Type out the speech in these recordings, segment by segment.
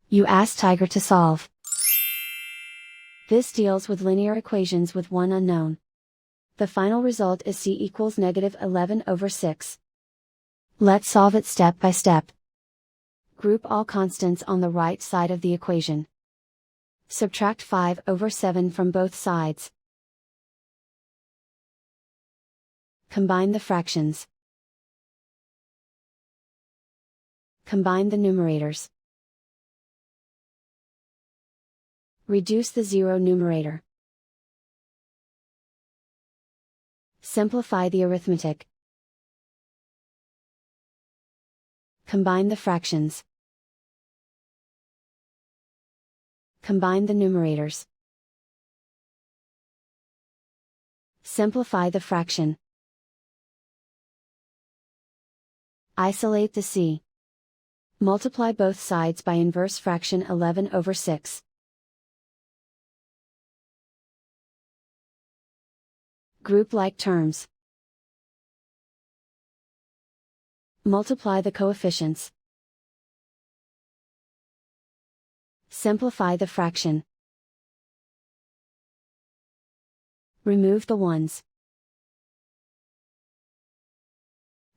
You ask Tiger to solve. This deals with linear equations with one unknown. The final result is c equals -11/6. Let's solve it step by step. Group all constants on the right side of the equation. Subtract 5/7 from both sides. Combine the fractions. Combine the numerators. Reduce the zero numerator. Simplify the arithmetic. Combine the fractions. Combine the numerators. Simplify the fraction. Isolate the c. Multiply both sides by inverse fraction 11/6. Group like terms. Multiply the coefficients. Simplify the fraction. Remove the ones.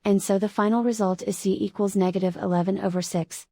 And so the final result is c equals -11/6.